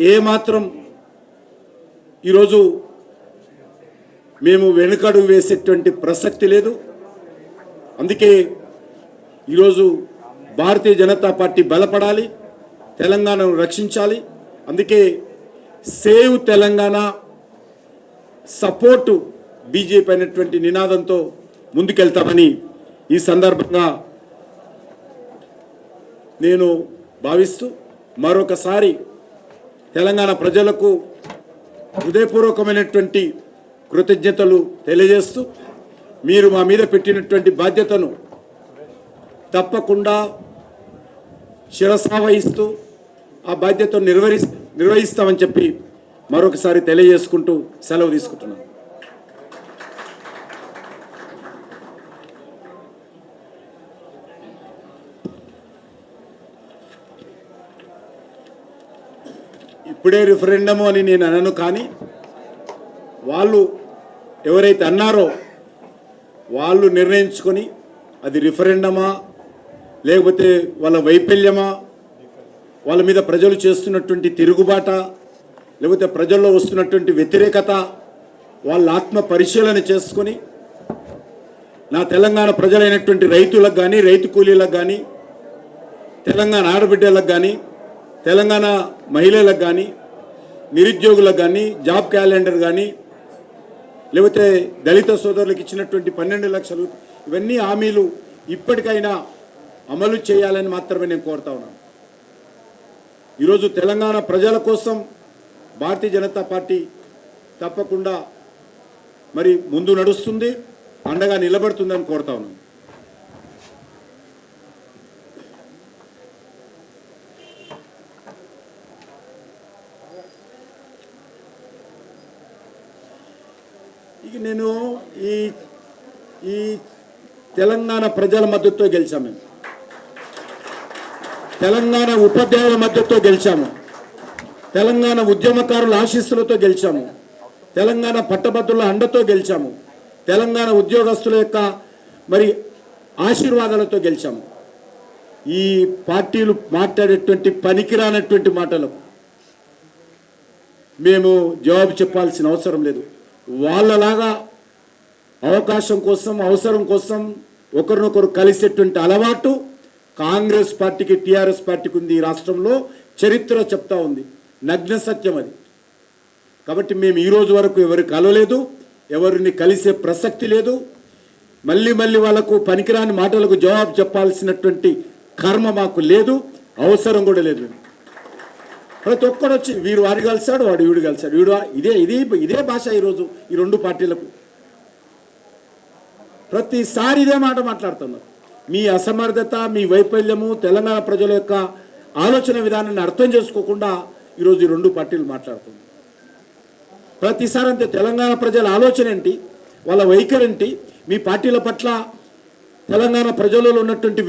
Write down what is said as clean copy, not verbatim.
ఏమాత్రం ఈరోజు మేము వెనుకడుగు వేసేటువంటి ప్రసక్తి లేదు. అందుకే ఈరోజు భారతీయ జనతా పార్టీ బలపడాలి, తెలంగాణను రక్షించాలి. అందుకే సేవ్ తెలంగాణ, సపోర్టు బీజేపీ అనేటువంటి నినాదంతో ముందుకెళ్తామని ఈ సందర్భంగా నేను భావిస్తూ మరొకసారి తెలంగాణ ప్రజలకు హృదయపూర్వకమైనటువంటి కృతజ్ఞతలు తెలియజేస్తూ, మీరు మా మీద పెట్టినటువంటి బాధ్యతను తప్పకుండా శిరసావహిస్తూ ఆ బాధ్యతను నిర్వహిస్తామని చెప్పి మరొకసారి తెలియజేసుకుంటూ సెలవు తీసుకుంటున్నాను. ఇప్పుడే రిఫరెండము అని నేను అనను, కానీ వాళ్ళు ఎవరైతే అన్నారో వాళ్ళు నిర్ణయించుకొని అది రిఫరెండమా లేకపోతే వాళ్ళ వైఫల్యమా, వాళ్ళ మీద ప్రజలు చేస్తున్నటువంటి తిరుగుబాట, లేకపోతే ప్రజల్లో వస్తున్నటువంటి వ్యతిరేకత, వాళ్ళ ఆత్మ పరిశీలన చేసుకొని నా తెలంగాణ ప్రజలైనటువంటి రైతులకు కానీ, రైతు కూలీలకు కానీ, తెలంగాణ ఆడబిడ్డలకు కానీ, తెలంగాణ మహిళలకు కానీ, నిరుద్యోగులకు కానీ, జాబ్ క్యాలెండర్ కానీ, లేకపోతే దళిత సోదరులకు ఇచ్చినటువంటి 12 లక్షలు, ఇవన్నీ హామీలు ఇప్పటికైనా అమలు చేయాలని మాత్రమే నేను కోరుతా ఉన్నాను. ఈరోజు తెలంగాణ ప్రజల కోసం భారతీయ జనతా పార్టీ తప్పకుండా మరి ముందు నడుస్తుంది, అండగా నిలబడుతుందని కోరుతా ఉన్నాను. ఇక నేను ఈ తెలంగాణ ప్రజల మద్దతుతో గెలిచాము, మేము తెలంగాణ ఉపాధ్యాయుల మద్దతుతో గెలిచాము, తెలంగాణ ఉద్యమకారుల ఆశీస్సులతో గెలిచాము, తెలంగాణ పట్టభద్రుల అండతో గెలిచాము, తెలంగాణ ఉద్యోగస్తుల యొక్క మరి ఆశీర్వాదాలతో గెలిచాము. ఈ పార్టీలు మాట్లాడేటువంటి పనికిరానటువంటి మాటలకు మేము జవాబు చెప్పాల్సిన అవసరం లేదు. వాళ్ళలాగా అవకాశం కోసం, అవసరం కోసం ఒకరినొకరు కలిసేటువంటి అలవాటు కాంగ్రెస్ పార్టీకి, టీఆర్ఎస్ పార్టీకి ఉంది. ఈ రాష్ట్రంలో చరిత్ర చెప్తా ఉంది, నగ్న సత్యం అది. కాబట్టి మేము ఈ రోజు వరకు ఎవరు కలవలేదు, ఎవరిని కలిసే ప్రసక్తి లేదు. మళ్ళీ వాళ్ళకు పనికిరాని మాటలకు జవాబు చెప్పాల్సినటువంటి కర్మ మాకు లేదు, అవసరం కూడా లేదు. ప్రతి ఒక్కడు వచ్చి వీడు వాడు కలిసాడు, వాడు వీడు కలిసాడు, ఇదే భాష ఈరోజు ఈ రెండు పార్టీలకు. ప్రతిసారి ఇదే మాట మాట్లాడుతున్నారు. మీ అసమర్థత, మీ వైఫల్యము, తెలంగాణ ప్రజల యొక్క ఆలోచన విధానాన్ని అర్థం చేసుకోకుండా ఈరోజు ఈ రెండు పార్టీలు మాట్లాడుతుంది. ప్రతిసారి అంతే. తెలంగాణ ప్రజల ఆలోచన ఏంటి, వాళ్ళ వైఖరి ఏంటి, మీ పార్టీల పట్ల తెలంగాణ ప్రజలలో ఉన్నటువంటి